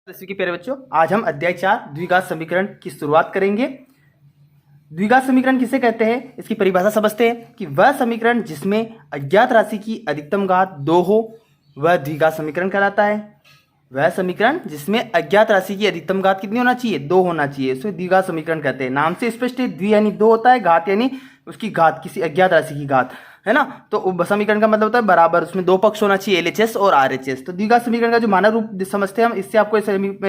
दसवीं के प्यारे बच्चों, आज हम अध्याय 4 द्विघात समीकरण की शुरुआत करेंगे। द्विघात समीकरण किसे कहते हैं, इसकी परिभाषा समझते हैं कि वह समीकरण जिसमें अज्ञात राशि की अधिकतम घात 2 हो वह द्विघात समीकरण कहलाता है। वह समीकरण जिसमें अज्ञात राशि की अधिकतम घात कितनी होना चाहिए, 2 होना चाहिए, इसे द्विघात समीकरण कहते हैं। नाम से स्पष्ट है, द्वि यानी 2 होता है, घात यानी उसकी घात, किसी अज्ञात राशि की घात, है ना। तो समीकरण का मतलब होता है बराबर, उसमें 2 पक्ष होना चाहिए, एलएचएस और आरएचएस। तो द्विघात समीकरण का जो मानक रूप समझते हैं हम, इससे आपको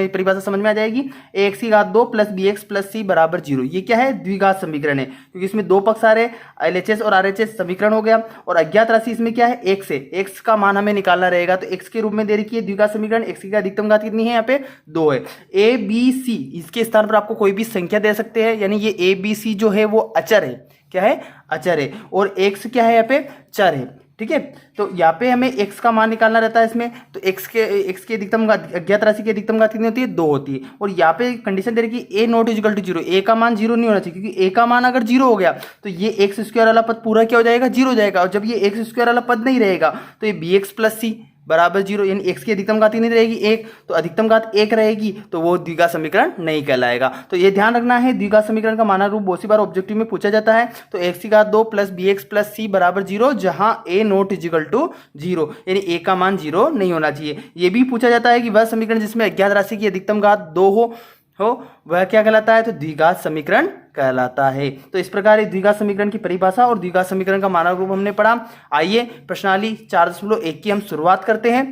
परिभाषा समझ में आ जाएगी। एक्स की घात 2 प्लस बी एक्स प्लस सी बराबर 0। ये क्या है, द्विघात समीकरण है, क्योंकि इसमें 2 पक्ष आ रहे, एलएचएस और आरएचएस समीकरण हो गया। और अज्ञात राशि इसमें क्या है, एक्स है, एक्स का मान हमें निकालना रहेगा, तो एक्स के रूप में दे रखी है द्विघात समीकरण। एक्स की अधिकतम घात कितनी है, यहाँ पे 2 है। ए बी सी, इसके स्थान पर आपको कोई भी संख्या दे सकते हैं, यानी ये ए बी सी जो है वो अचर है, क्या है, अचर है। और एक्स क्या है, यहाँ पे चर है, ठीक है। तो यहाँ पे हमें x का मान निकालना रहता है इसमें, तो x की अधिकतम घात, अज्ञात राशि की अधिकतम घात कितनी होती है, 2 होती है। और यहाँ पे कंडीशन दे रही है a not equal to 0, a का मान 0 नहीं होना चाहिए, क्योंकि a का मान अगर 0 हो गया तो ये एक्स स्क्वायर वाला पद पूरा क्या हो जाएगा, 0 हो जाएगा। और जब ये एक्स स्क्वायर वाला पद नहीं रहेगा तो ये बी एक्स प्लस सी बराबर 0, यानी x की अधिकतम घात नहीं रहेगी 1, तो अधिकतम घात 1 रहेगी, तो वो द्विघात समीकरण नहीं कहलाएगा। तो ये ध्यान रखना है, द्विघात समीकरण का मानक रूप बहुत सी बार ऑब्जेक्टिव में पूछा जाता है। तो x की घात 2 प्लस बी एक्स प्लस सी बराबर 0, जहां a नॉट इक्वल टू 0, यानी a का मान 0 नहीं होना चाहिए। ये भी पूछा जाता है कि वह समीकरण जिसमें अज्ञात राशि की अधिकतम घात 2 हो वह क्या कहलाता है, तो द्विघात समीकरण कहलाता है। तो इस प्रकार द्विघात समीकरण की परिभाषा और द्विघात समीकरण का मानक रूप हमने पढ़ा। आइए प्रश्नावली 4.1 की हम शुरुआत करते हैं।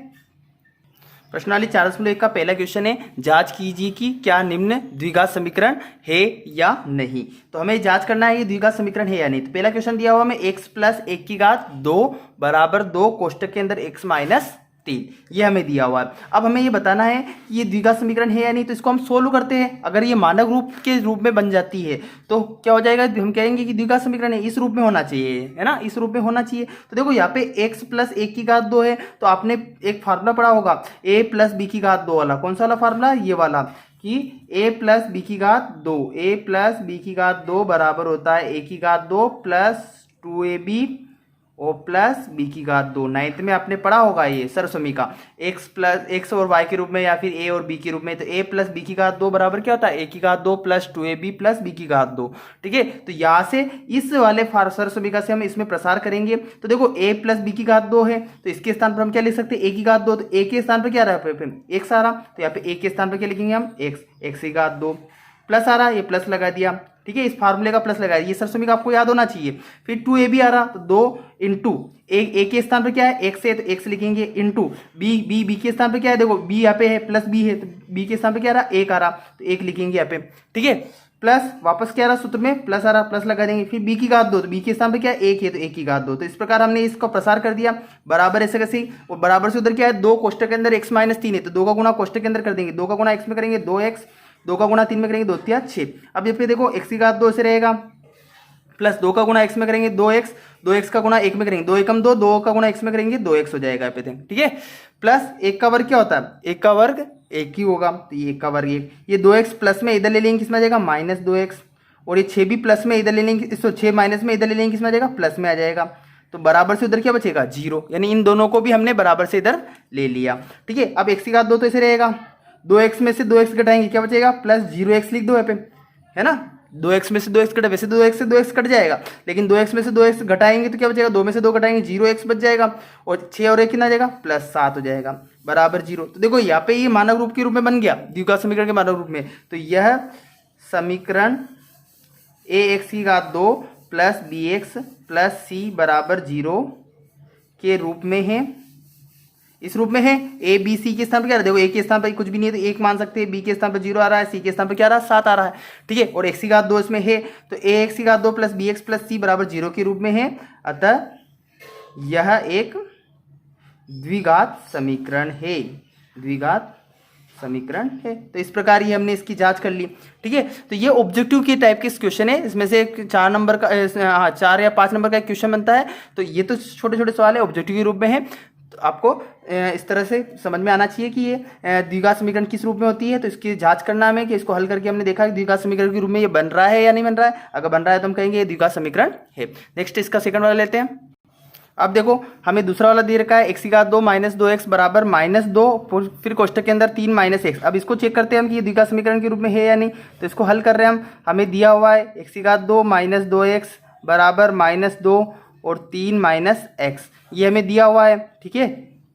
प्रश्नावली 4.1 का पहला क्वेश्चन है, जांच कीजिए कि क्या निम्न द्विघात समीकरण है या नहीं। तो हमें जांच करना है ये द्विघात समीकरण है या नहीं। तो पहला क्वेश्चन दिया हुआ हमें x प्लस 1 की घात 2 बराबर 2 कोष्टक के अंदर x माइनस 3, ये हमें दिया हुआ है। अब हमें ये बताना है कि ये द्विघात समीकरण है या नहीं, तो इसको हम सोल्व करते हैं। अगर ये मानक रूप के रूप में बन जाती है तो क्या हो जाएगा, हम कहेंगे कि द्विघात समीकरण है, इस रूप में होना चाहिए, है ना, इस रूप में होना चाहिए। तो देखो यहाँ पे x प्लस 1 की घात 2 है, तो आपने एक फार्मूला पढ़ा होगा a प्लस बी की घात 2 वाला। कौन सा वाला फार्मूला, ये वाला, कि a प्लस बी की घात 2, a प्लस बी की घात 2 बराबर होता है a की घात 2 प्लस 2ab और प्लस बी की घात 2। नाइन्थ में आपने पढ़ा होगा ये सरसमी का, x और y के रूप में या फिर a और b के रूप में। तो a प्लस बी की घात 2 बराबर क्या होता है, a की घात 2 प्लस 2ab प्लस b की घात 2, ठीक है। तो यहाँ से इस वाले सरसमीका से हम इसमें प्रसार करेंगे। तो देखो a प्लस बी की घात 2 है, तो इसके स्थान पर हम क्या लिख सकते हैं, a की घात 2, तो a के स्थान पर क्या रहा है, x आ रहा, तो यहाँ पे a के स्थान पर क्या लिखेंगे हम, x की घात 2 प्लस आ रहा, ये प्लस लगा दिया, ठीक है, इस फार्मूले का प्लस लगाया, ये सरसमी का आपको याद होना चाहिए। फिर 2ab आ रहा, तो 2 इंटू ए के स्थान पर क्या है, x है, तो x लिखेंगे, इंटू बी के स्थान पर क्या है, देखो b यहाँ पे है, प्लस b है, तो b के स्थान पर क्या आ रहा, 1 आ रहा, तो 1 लिखेंगे यहाँ पे, ठीक है। प्लस वापस क्या आ रहा, सूत्र में प्लस आ रहा, प्लस लगा देंगे। फिर b की घात 2, तो b के स्थान पर क्या है, 1 है, तो 1 की घात 2। तो इस प्रकार हमने इसको प्रसार कर दिया, बराबर ऐसे कैसे, और बराबर से उधर क्या है, 2 कोष्टक के अंदर x माइनस 3 है, तो 2 का गुणा कोष्टक के अंदर कर देंगे, 2 का गुणा x में करेंगे 2x, 2 का गुणा 3 में करेंगे 2 3 6। अब ये पे देखो x की घात 2 से रहेगा, प्लस 2 का गुणा x में करेंगे 2x, 2x का गुणा 1 में करेंगे 2 एकम 2, 2 का गुणा x में करेंगे 2x हो जाएगा पे, ठीक है। प्लस 1 का वर्ग क्या होता है, 1 का वर्ग 1 ही होगा, तो ये 1 का वर्ग 1, ये 2x प्लस में इधर ले लेंगे, किसमें आ जाएगा, माइनस 2x, और ये 6 भी प्लस में इधर ले लेंगे, इसको 6 माइनस में इधर ले लेंगे, किसमें आ जाएगा, प्लस में आ जाएगा। तो बराबर से उधर क्या बचेगा, 0, यानी इन दोनों को भी हमने बराबर से इधर ले लिया, ठीक है। अब x की घात 2 तो ऐसे रहेगा, 2x में से 2x घटाएंगे, क्या बचेगा, प्लस 0x लिख दो यहाँ पे, है ना। 2x में से 2x कटा, वैसे 2x से 2x कट जाएगा, लेकिन 2x में से 2x घटाएंगे तो क्या बचेगा, 2 में से 2 घटाएंगे 0x बच जाएगा, और 6 और 1 कितना आ जाएगा, प्लस 7 हो जाएगा, बराबर 0। तो देखो यहाँ पे ये मानक रूप के रूप में बन गया, द्विघात समीकरण के मानक रूप में। तो यह समीकरण ax की घात 2 प्लस bx प्लस c बराबर 0 के रूप में है, इस रूप में है। ए बी सी के स्थान पर क्या रहा है, देखो ए के स्थान पर कुछ भी नहीं है तो 1 मान सकते हैं, बी के स्थान पर 0 आ रहा है, सी के स्थान पर क्या आ रहा है, 7 आ रहा है, ठीक है। और एक्स की घात 2 इसमें है, तो ए एक्स की घात 2 प्लस बी एक्स प्लस सी बराबर 0 के रूप में है। अतः यह एक द्विघात समीकरण है, द्विघात समीकरण है। तो इस प्रकार ही हमने इसकी जांच कर ली, ठीक है। तो ये ऑब्जेक्टिव के टाइप के क्वेश्चन है, इसमें से 4 नंबर का 4 या 5 नंबर का एक क्वेश्चन बनता है। तो ये तो छोटे छोटे सवाल है, ऑब्जेक्टिव के रूप में है। तो आपको इस तरह से समझ में आना चाहिए कि ये द्विघात समीकरण किस रूप में होती है। तो इसकी जांच करना हमें कि इसको हल करके हमने देखा कि द्विघात समीकरण के रूप में ये बन रहा है या नहीं बन रहा है। अगर बन रहा है तो हम कहेंगे ये द्विघात समीकरण है। नेक्स्ट इसका सेकंड वाला लेते हैं। अब देखो हमें दूसरा वाला दे रखा है x की घात 2 माइनस 2x बराबर -2, फिर कोष्टक के अंदर 3 माइनस एक्स। अब इसको चेक करते हैं हम कि ये द्विघात समीकरण के रूप में है या नहीं। तो इसको हल कर रहे हैं हम। हमें दिया हुआ है x की घात 2 माइनस 2x बराबर -2 और 3 माइनस एक्स, ये हमें दिया हुआ है। ठीक है,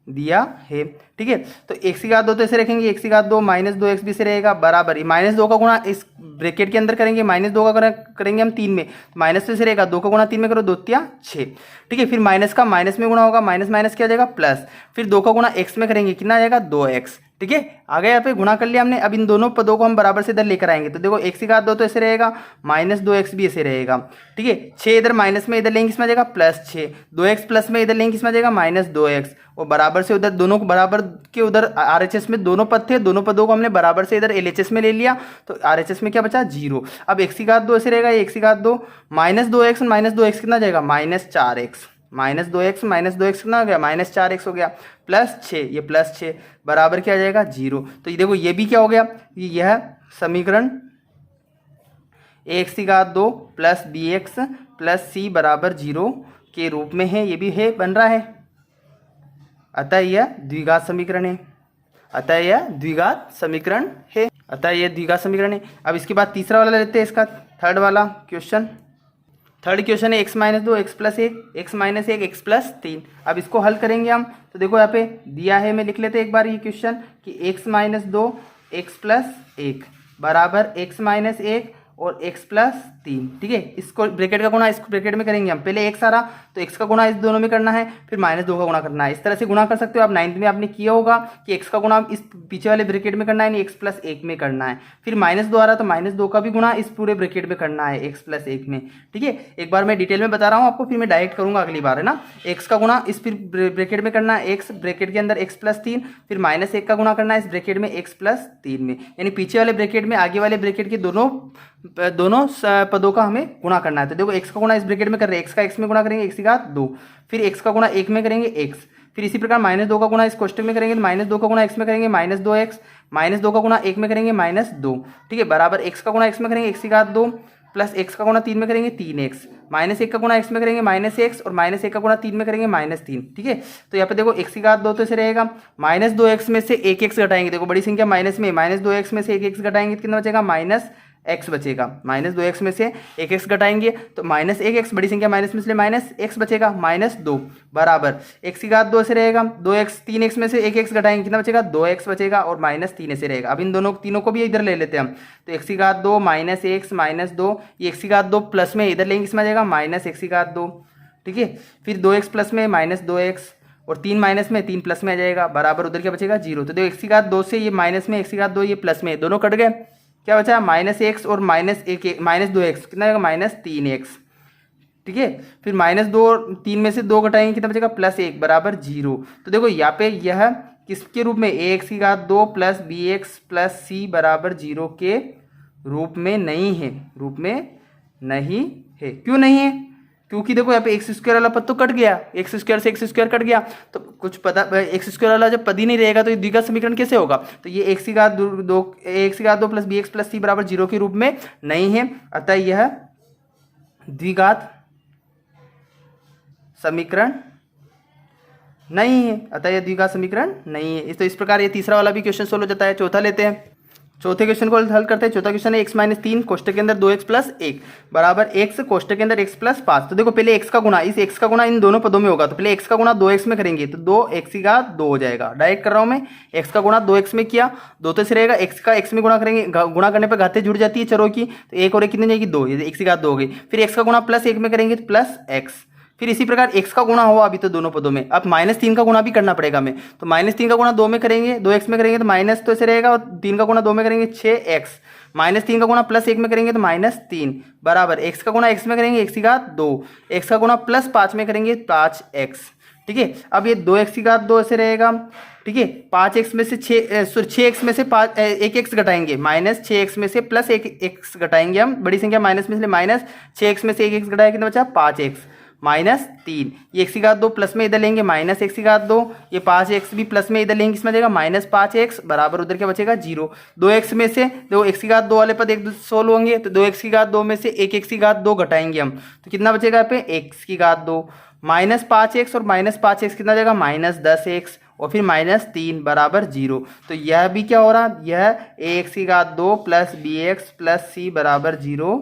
दिया है। ठीक है, तो x की घात 2 तो ऐसे रखेंगे, x की घात 2 माइनस 2x भी से रहेगा बराबर ही -2 का गुणा इस ब्रैकेट के अंदर करेंगे, -2 का करेंगे हम 3 में, माइनस तो ऐसे रहेगा, 2 का गुणा 3 में करो 2 तिया 6। ठीक है, फिर माइनस का माइनस में गुणा होगा, माइनस माइनस क्या आ जाएगा प्लस, फिर 2 का गुणा x में करेंगे, कितना आ जाएगा 2x। ठीक है, आगे यहाँ पे गुणा कर लिया हमने। अब इन दोनों पदों को हम बराबर से इधर लेकर आएंगे। तो देखो x की घात 2 तो ऐसे रहेगा, -2x भी ऐसे रहेगा। ठीक है, 6 इधर माइनस में इधर लेंगे, किसमें आ जाएगा +6, 2x प्लस में इधर लेंगे, किसमें आ जाएगा -2x, और बराबर से उधर दोनों को बराबर के उधर RHS में दोनों पद थे, दोनों पदों को हमने बराबर से इधर LHS में ले लिया, तो RHS में क्या बचा 0। अब x की घात 2 ऐसे रहेगा, x की घात 2 -2x -2x कितना आ जाएगा -4x, -2x कितना हो गया -4x हो गया, +6, ये +6 बराबर क्या आ जाएगा 0। तो ये देखो ये भी क्या हो गया, यह समीकरण ax की घात 2 प्लस bx प्लस c बराबर 0 के रूप में है, ये भी है बन रहा है। अतः यह द्विघात समीकरण है, अतः यह द्विघात समीकरण है, अतः यह द्विघात समीकरण है। अब इसके बाद तीसरा वाला लेते हैं, इसका थर्ड वाला क्वेश्चन। थर्ड क्वेश्चन है x minus 2 x plus 1 x minus 1 x plus 3। अब इसको हल करेंगे हम। तो देखो यहाँ पे दिया है, मैं लिख लेते हैं एक बार ये क्वेश्चन कि x माइनस 2 x प्लस 1 बराबर x माइनस 1 और x प्लस 3। ठीक है, इसको ब्रैकेट का गुणा इस ब्रैकेट में करेंगे हम। पहले x आ रहा तो x का गुणा इस दोनों में करना है, फिर -2 का गुणा करना है। इस तरह से गुणा कर सकते हो आप। 9th में आपने किया होगा कि x का गुणा इस पीछे वाले ब्रैकेट में करना है, नहीं x प्लस 1 में करना है। फिर -2 आ रहा तो -2 का भी गुणा इस पूरे ब्रैकेट में करना है, x प्लस 1 में। ठीक है, एक बार मैं डिटेल में बता रहा हूँ आपको, फिर मैं डायरेक्ट करूँगा अगली बार, है ना। x का गुणा इस फिर ब्रैकेट में करना है, x ब्रैकेट के अंदर x प्लस 3, फिर -1 का गुणा करना है इस ब्रैकेट में x प्लस 3 में, यानी पीछे वाले ब्रैकेट में आगे वाले ब्रैकेट के दोनों पदों का हमें गुणा करना है। तो देखो x का गुणा इस ब्रैकेट में कर रहे हैं, x का x में गुणा करेंगे x की घात 2, फिर x का गुणा 1 में करेंगे x, फिर इसी प्रकार -2 का गुणा इस कोष्टक में करेंगे, -2 का गुणा x में करेंगे -2x, -2 का गुणा 1 में करेंगे -2। ठीक है, बराबर x का गुणा x में करेंगे x की घात 2 प्लस x का गुणा 3 में करेंगे 3x, -1 का गुणा x में करेंगे -x और -1 का गुणा 3 में करेंगे -3। ठीक है, तो यहाँ पे देखो x की घात 2 तो ऐसे रहेगा, -2x में से 1x घटाएंगे, देखो बड़ी संख्या माइनस में, -2x में से 1x घटाएंगे तो कितना बचेगा -x बचेगा। -2x में से 1x घटाएंगे तो -1x, बड़ी संख्या माइनस में इसलिए -x बचेगा, -2 बराबर x की घात 2 से रहेगा, 2x 3x में से 1x घटाएंगे कितना बचेगा 2x बचेगा और -3 ऐसे रहेगा। अब इन तीनों को भी इधर ले लेते हैं हम। तो x की घात 2 -x -2, ये x की घात 2 प्लस में इधर लेंगे, इसमें आ जाएगा -x की घात 2। ठीक है, फिर 2x प्लस में -2x और 3 माइनस में 3 प्लस में आ जाएगा, बराबर उधर क्या बचेगा 0। तो देखो x की घात 2 से ये माइनस में, x की घात 2 ये प्लस में, दोनों कट गए, क्या बचा -x और -2x कितना आएगा -3x। ठीक है, फिर -2 और 3 में से 2 घटाएंगे कितना बचेगा +1 बराबर 0। तो देखो यहाँ पे यह किसके रूप में, ax की घात 2 प्लस bx प्लस c बराबर 0 के रूप में नहीं है, रूप में नहीं है। क्यों नहीं है? क्योंकि देखो यहाँ पे एक्स स्क्वायर वाला पद तो कट गया, एक्स स्क्वायर से एक्स स्क्वायर कट गया, तो कुछ पता एक्स स्क्वायर वाला जब पद ही नहीं रहेगा तो ये द्विघात समीकरण कैसे होगा। तो ये एक्स की घात 2 प्लस बी एक्स प्लस सी बराबर 0 के रूप में नहीं है, अतः यह द्विघात समीकरण नहीं है, अतः यह द्विघात समीकरण नहीं है। तो इस प्रकार ये तीसरा वाला भी क्वेश्चन सोल्व हो जाता है। चौथा लेते हैं, चौथे क्वेश्चन को हल करते हैं। चौथा क्वेश्चन है x-3 कोष्टक के अंदर 2x प्लस 1 बराबर x कोष्टक के अंदर x प्लस 5। तो देखो पहले x का गुणा, इस x का गुणा इन दोनों पदों में होगा, तो पहले x का गुणा 2x में करेंगे तो 2x की घात 2 हो जाएगा। डायरेक्ट कर रहा हूँ मैं, x का गुणा 2x में किया, 2 तो से रहेगा, x का x में गुणा करेंगे, गुणा करने पर घातें जुड़ जाती है चरों की, तो 1 और 1 कितनी जाएगी 2, ये x की घात 2 हो गई। फिर x का गुणा प्लस 1 में करेंगे तो प्लस x, फिर इसी प्रकार x का गुणा हुआ अभी तो दोनों पदों में, अब -3 का गुणा भी करना पड़ेगा हमें, तो -3 का गुणा 2 में करेंगे, 2x में करेंगे तो माइनस तो ऐसे रहेगा, और 3 का गुणा 2 में करेंगे 6x, -3 का गुणा प्लस 1 में करेंगे तो -3 बराबर x का गुणा x में करेंगे x की घात 2, x का गुणा प्लस 5 में करेंगे 5x। ठीक है, अब ये 2x की घात 2 ऐसे रहेगा। ठीक है, 5x में से 6x में से 1x घटाएंगे, -6x में से प्लस 1x घटाएंगे हम, बड़ी संख्या माइनस में इसलिए -6x में से 1x घटाया कितना बचा 5x -3, ये x की घात 2 प्लस में इधर लेंगे -x की घात 2, ये 5x भी प्लस में इधर लेंगे, इसमें जाएगा -5x बराबर उधर क्या बचेगा 0। 2x में से देखो x की घात 2 वाले पद एक सोल्व होंगे, तो 2x की घात 2 में से 1x की घात 2 घटाएंगे हम, तो कितना बचेगा यहाँ पे x की घात 2 -5x और -5x कितना जाएगा, -10x और फिर -3 बराबर 0। तो यह भी क्या हो रहा, यह ax² plus bx plus c बराबर 0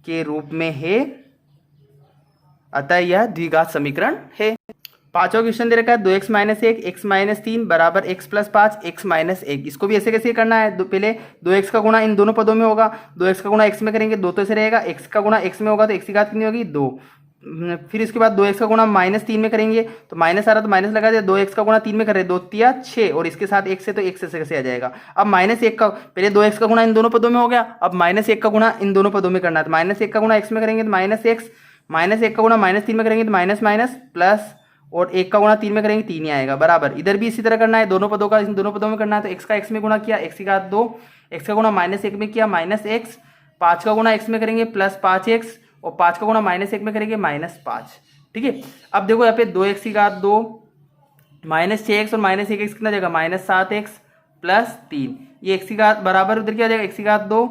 के रूप में है, अतः यह द्विघात समीकरण है। पांचवा क्वेश्चन दे रखा है 2x - 1 x - 3 बराबर x + 5 x - 1। इसको भी ऐसे कैसे करना है, पहले 2x का गुणा इन दोनों पदों में होगा, 2x का गुणा x में करेंगे 2 तो ऐसे रहेगा, x का गुणा x में होगा तो x की घात कितनी होगी 2। फिर इसके बाद 2x का गुणा -3 में करेंगे तो माइनस आ रहा तो माइनस लगा दिया, 2x का गुणा 3 में कर रहे 2 तिया 6 और इसके साथ x से तो x से कैसे आ जाएगा। अब -1 का, पहले 2x का गुणा इन दोनों पदों में हो गया, अब -1 का गुणा इन दोनों पदों में करना है तो -1 का गुणा x में करेंगे तो -x, -1 का गुणा -3 में करेंगे तो माइनस माइनस प्लस और 1 का गुणा 3 में करेंगे 3 ही आएगा बराबर। इधर भी इसी तरह करना है, दोनों पदों का इन दोनों पदों में करना है तो x का x में गुणा किया x की घात 2, x का गुणा -1 में किया -x, 5 का गुणा x में करेंगे +5x और 5 का गुणा -1 में करेंगे -5। ठीक है, अब देखो यहाँ पे 2x की घात 2 -6x और -1x कितना जाएगा -7x प्लस 3, ये x की घात बराबर उधर क्या आ जाएगा x की घात 2,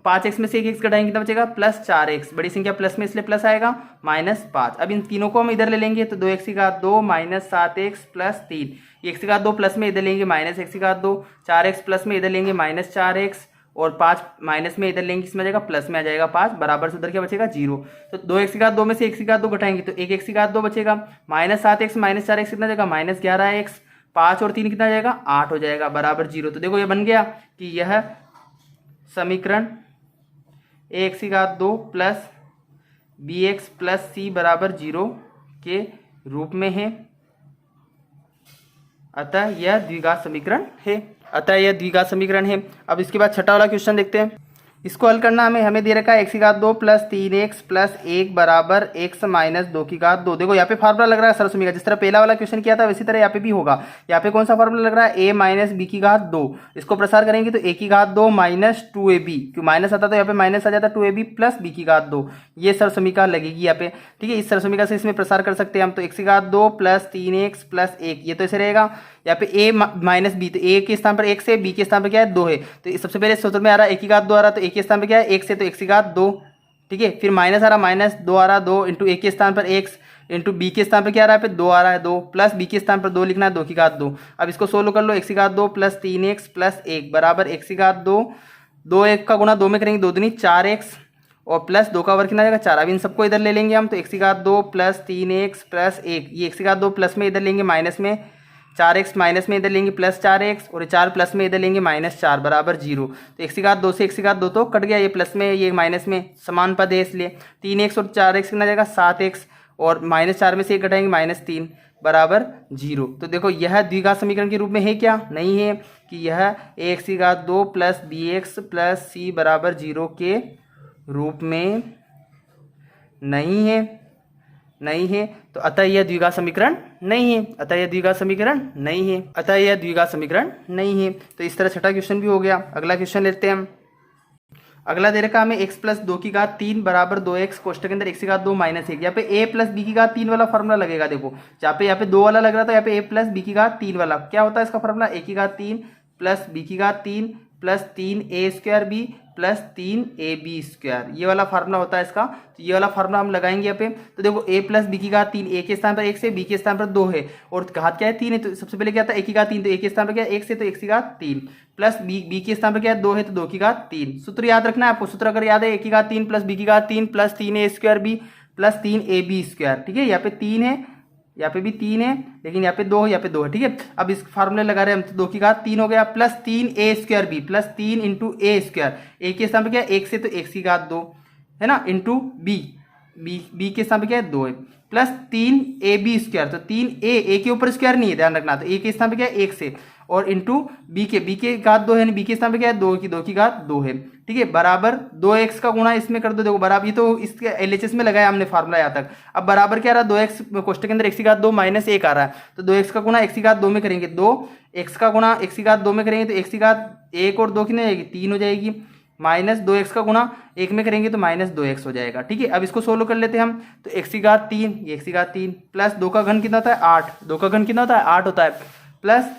5x में से 1x घटाएंगे कितना बचेगा +4x, बड़ी संख्या प्लस में इसलिए प्लस आएगा -5। अब इन तीनों को हम इधर ले लेंगे तो 2x की घात 2 -7x प्लस 3, x की घात 2 प्लस में इधर लेंगे -x की घात 2, 4x प्लस में इधर लेंगे -4x और 5 माइनस में इधर लेंगे किसमें आ जाएगा प्लस में आ जाएगा 5 बराबर से उधर क्या बचेगा 0। तो 2x की घात 2 में से x की घात 2 घटाएंगे तो 1x की घात 2 बचेगा, -7x -4x कितना जाएगा -11x, 5 और 3 कितना जाएगा 8 हो जाएगा बराबर 0। तो देखो ये बन गया कि यह समीकरण ax की घात 2 प्लस bx प्लस c बराबर 0 के रूप में है, अतः यह द्विघात समीकरण है, अतः यह द्विघात समीकरण है। अब इसके बाद छठा वाला क्वेश्चन देखते हैं। इसको हल करना हमें दे रखा है x की घात 2 प्लस 3x प्लस 1 बराबर x माइनस 2 की घात 2। देखो यहाँ पे फार्मूला लग रहा है सरल समीकरण, जिस तरह पहला वाला क्वेश्चन किया था वैसी तरह यहाँ पे भी होगा। यहाँ पे कौन सा फार्मूला लग रहा है a माइनस बी की घात 2, इसको प्रसार करेंगे तो a की घात 2 माइनस 2ab, क्यों माइनस आता तो यहाँ पे माइनस आ जाता 2ab प्लस b की घात 2, ये सरल समीकरण लगेगी यहाँ पे। ठीक है, इस सरल समीकरण से इसमें प्रसार कर सकते हैं हम, तो x की घात 2 प्लस 3x प्लस 1, ये तो ऐसे रहेगा। यहाँ पे a माइनस बी, तो a के स्थान पर x है, b के स्थान पर क्या है 2 है, तो सबसे पहले सूत्र में आ रहा है a की घात 2 आ रहा है तो a के स्थान पर क्या है x है तो x की घात 2। ठीक है, फिर माइनस आ रहा -2 आ रहा 2 इंटू a के स्थान पर x इंटू b के स्थान पर क्या आ रहा है 2 आ रहा है 2 प्लस b के स्थान पर 2 लिखना है 2 की घात 2। अब इसको सोल्व कर लो, x की घात 2 प्लस 3x प्लस 1 बराबर x की घात 2, 2 1 का गुणा 2 में करेंगे 2 दूनी 4x और प्लस 2 का वर्ग कितना आ जाएगा 4। अब इन सबको इधर ले लेंगे हम, तो x की घात 2 प्लस 3x प्लस 1, ये x की घात 2 प्लस में इधर लेंगे माइनस में 4x माइनस में इधर लेंगे प्लस 4x और 4 प्लस में इधर लेंगे -4 बराबर 0। तो x की घात 2 से x की घात 2 तो कट गया, ये प्लस में ये माइनस में समान पद है इसलिए 3x और 4x कितना जाएगा 7x और -4 में से 1 घटाएंगे -3 बराबर 0। तो देखो यह द्विघात समीकरण के रूप में है क्या, नहीं है, कि यह ax की घात 2 प्लस bx प्लस c बराबर 0 के रूप में नहीं है, नहीं है, तो अतः यह द्विघात समीकरण नहीं है, अतः यह द्विघात समीकरण नहीं है, अतः यह द्विघात समीकरण नहीं है। तो इस तरह छठा क्वेश्चन भी हो गया। अगला क्वेश्चन लेते हैं हम। अगला दे रखा हमें x प्लस 2 की घात 3 बराबर 2x कोष्टक के अंदर x की घात 2 माइनस 1। यहाँ पे a प्लस बी की घात 3 वाला फॉर्मूला लगेगा। देखो यहाँ पे 2 वाला लग रहा था, यहाँ पे a प्लस बी की घात 3 वाला क्या होता है इसका फॉर्मूला, a की घात 3 प्लस बी की घात 3 plus 3a² b plus 3ab², ये वाला फार्मूला होता है इसका। तो ये वाला फार्मूला हम लगाएंगे यहाँ पे। तो देखो a प्लस बी की घात 3, a के स्थान पर x है, b के स्थान पर 2 है और घात क्या है 3 है, तो सबसे पहले क्या था a की घात 3, तो a के स्थान पर क्या है x है तो x की घात 3 प्लस b के स्थान पर क्या है 2 है तो 2 की घात 3। सूत्र याद रखना है आपको, सूत्र अगर याद है a की घात 3 प्लस b की घात 3 plus 3a² b plus 3ab²। ठीक है, यहाँ पे 3 है, यहाँ पे भी 3 है, लेकिन यहाँ पे 2 है, यहाँ पे 2 है। ठीक है, अब इस फार्मूले लगा रहे हैं हम, तो 2 की घात 3 हो गया plus 3a² b plus 3 into a², a के स्थान पे क्या है 1 से तो x की घात 2 है ना, इंटू b के स्थान पे क्या है 2 है प्लस 3ab², तो 3a के ऊपर स्क्वायर नहीं है ध्यान रखना, तो a के स्थान पे क्या है 1 से और इंटू b के घात 2 है, यानी b के स्थान पे क्या है 2 की घात 2 है। ठीक है, बराबर 2x का गुणा इसमें कर दो। देखो बराबर, ये तो इसके LHS में लगाया हमने फार्मूला यहाँ तक। अब बराबर क्या आ रहा है 2x कोष्टक के अंदर x की घात 2 माइनस 1 आ रहा है, तो 2x का गुणा x की घात 2 में करेंगे 2, x का गुणा x की घात 2 में करेंगे तो x की घात 1 और 2 कितनी हो जाएगी 3 हो जाएगी, माइनस 2x का गुणा 1 में करेंगे तो माइनस 2x हो जाएगा। ठीक है, अब इसको सोल्व कर लेते हैं हम, तो x की घात 3, ये x की घात 3 प्लस 2 का घन कितना होता है 8, 2 का घन कितना होता है 8 होता है, प्लस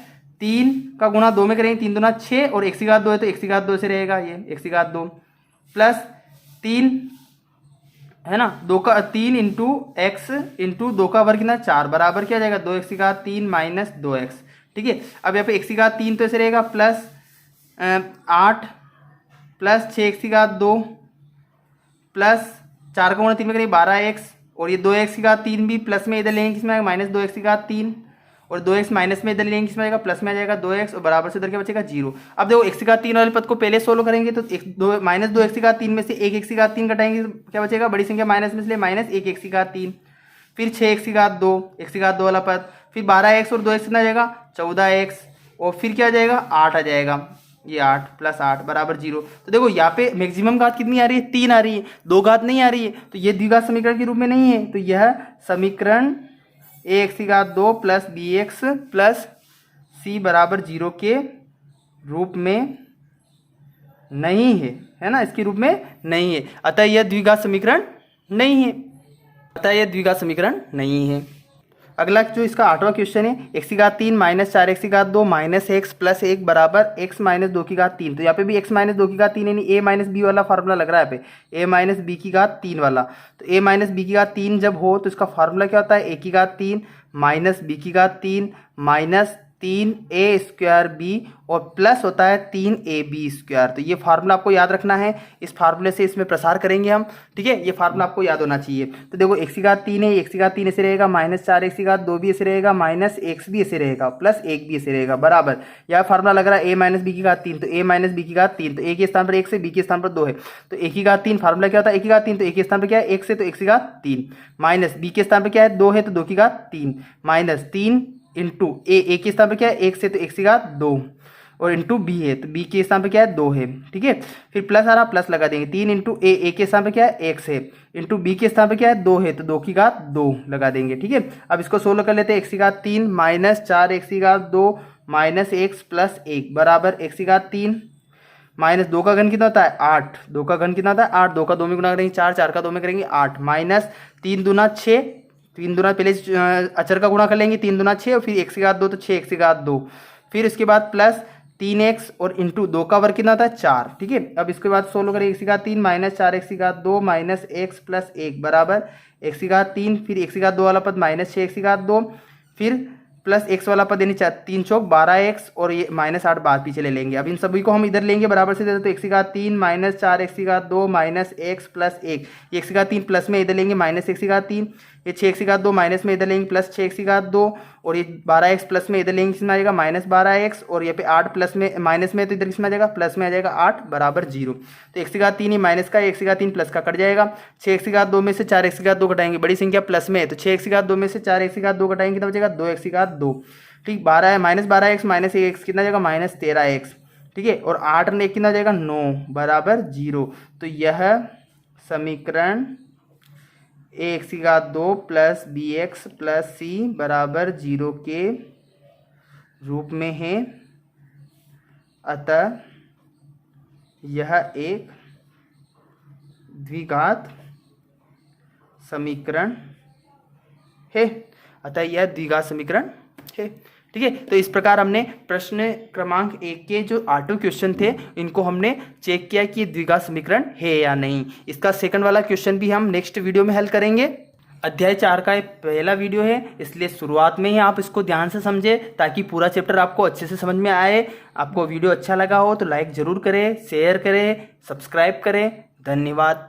3 का गुणा 2 में करेंगे 3 दूना 6 और x की घात 2 है तो x की घात 2 से रहेगा ये x की घात 2 प्लस 3 है ना, 3 इंटू एक्स इंटू 2 का वर्ग कितना 4 बराबर क्या जाएगा 2x की घात 3 माइनस 2x। ठीक है, अब यहाँ पे x की घात 3 तो ऐसे रहेगा प्लस 8 प्लस 6x की घात 2 प्लस 4 का गुणा 3 में करेंगे 12x, और ये 2x की घात 3 भी प्लस में इधर लेंगे किसमें आएगा माइनस 2x की घात 3, और 2x माइनस में इधर लेंगे किसमें आएगा प्लस में आ जाएगा 2x, और बराबर से इधर क्या बचेगा 0। अब देखो x की घात 3 वाले पद को पहले सोल्व करेंगे तो माइनस 2x की घात 3 में से 1x की घात 3 घटाएंगे तो क्या बचेगा बड़ी संख्या माइनस में, इसलिए माइनस 1x की घात 3, फिर 6x की घात 2, x की घात 2 वाला पद, फिर 12x और 2x कितना आ जाएगा 14x, और फिर क्या आ जाएगा 8 आ जाएगा, ये 8 प्लस 8 बराबर 0। तो देखो यहाँ पे मैक्सिमम घात कितनी आ रही है 3 आ रही है, 2 घात नहीं आ रही है, तो ये द्विघात समीकरण के रूप में नहीं है। तो यह समीकरण ax की घात 2 प्लस bx प्लस c बराबर 0 के रूप में नहीं है ना, इसके रूप में नहीं है, अतः यह द्विघात समीकरण नहीं है, अतः यह द्विघात समीकरण नहीं है। अगला जो इसका 8वां क्वेश्चन है, x की घात 3 माइनस 4x की घात 2 माइनस x प्लस 1 बराबर x माइनस 2 की घात 3। तो यहाँ पे भी x माइनस 2 की घात 3 यानी a माइनस बी वाला फार्मूला लग रहा है यहाँ पे, a माइनस बी की घात 3 वाला। तो a माइनस बी की घात 3 जब हो तो इसका फार्मूला क्या होता है a की घात 3 माइनस बी की घात 3 माइनस 3a स्क्वायर बी और प्लस होता है 3ab स्क्वायर। तो ये फार्मूला आपको याद रखना है, इस फार्मूले से इसमें प्रसार करेंगे हम। ठीक है, ये फार्मूला आपको याद होना चाहिए। तो देखो x की घात 3 है, x की घात 3 ऐसे रहेगा, माइनस 4x की घात 2 भी ऐसे रहेगा, माइनस x भी ऐसे रहेगा, प्लस 1 भी ऐसे रहेगा बराबर। यह फार्मूला लग रहा है a माइनस बी की घात 3, तो a माइनस बी की घात 3, तो a के स्थान पर 1 से b के स्थान पर 2 है, तो a की घात 3 फार्मूला क्या होता है a की घात 3, तो a के स्थान पर क्या है 1 से, तो x की घात 3 माइनस b के स्थान पर क्या है 2 है, तो 2 की घात 3 माइनस 3 इंटू ए के स्थान पर क्या है 1 से, तो x की घात 2 और इंटू बी है, तो बी के स्थान पर क्या है 2 है। ठीक है, फिर प्लस आ रहा प्लस लगा देंगे 3 इंटू ए के स्थान पर क्या है 1 है, इंटू बी के स्थान पर क्या है 2 है, तो 2 की घात 2 लगा देंगे। ठीक है, अब इसको सोल्व कर लेते हैं, x की घात 3 माइनस 4x की घात 2 माइनस x प्लस 1 बराबर x की घात 3 माइनस 2 का घन कितना होता है 8, 2 का घन कितना होता है 8, 2 का 2 में गुणा करेंगे 4, 4 का 2 में करेंगे 8 माइनस 3 दूना 6, 3 दूना पहले अचर का गुणा कर लेंगे 3 दूना 6 और फिर x की घात 2 तो 6x की घात 2, फिर उसके बाद प्लस 3x और इंटू 2 का वर्ग कितना होता है 4। ठीक है, अब इसके बाद सोल्व करें x की घात 3 माइनस 4x की घात 2 माइनस x प्लस 1 बराबर x की घात 3, फिर x की घात 2 वाला पद माइनस 6x की घात 2, फिर प्लस x वाला पद यानी 3 चौक 12x और ये माइनस 8 बाद पीछे ले लेंगे। अब इन सभी को हम इधर लेंगे बराबर से, तो x की घात 3 माइनस 4x की घात 2 माइनस x प्लस 1, x की घात 3 प्लस में इधर लेंगे माइनस x की घात 3, ये 6x की घात 2 माइनस में इधर लेंगे प्लस 6x की घात 2, और ये 12x प्लस में इधर लेंगे किसमें आ जाएगा माइनस 12x, और ये पे 8 प्लस में माइनस में तो इधर किसमें आ जाएगा प्लस में आ जाएगा 8 बराबर 0। तो x की घात 3 ही माइनस का, x की घात 3 प्लस का कट जाएगा, 6x की घात 2 में से 4x की घात 2 घटाएंगे, बड़ी संख्या प्लस में है, तो 6x की घात 2 में से 4x की घात 2 घटाएंगे तो बचेगा 2x की घात 2। ठीक, 12 है माइनस 12x माइनस 1x कितना जाएगा माइनस 13x। ठीक है, और 8 और 1 कितना जाएगा 9 बराबर 0। तो यह समीकरण ax की घात 2 प्लस bx प्लस c बराबर 0 के रूप में है, अतः यह एक द्विघात समीकरण है, अतः यह द्विघात समीकरण है। ठीक है, तो इस प्रकार हमने प्रश्न क्रमांक 1 के जो 8 क्वेश्चन थे इनको हमने चेक किया कि द्विघात समीकरण है या नहीं। इसका सेकंड वाला क्वेश्चन भी हम नेक्स्ट वीडियो में हल करेंगे। अध्याय 4 का पहला वीडियो है, इसलिए शुरुआत में ही आप इसको ध्यान से समझें ताकि पूरा चैप्टर आपको अच्छे से समझ में आए। आपको वीडियो अच्छा लगा हो तो लाइक ज़रूर करें, शेयर करें, सब्सक्राइब करें। धन्यवाद।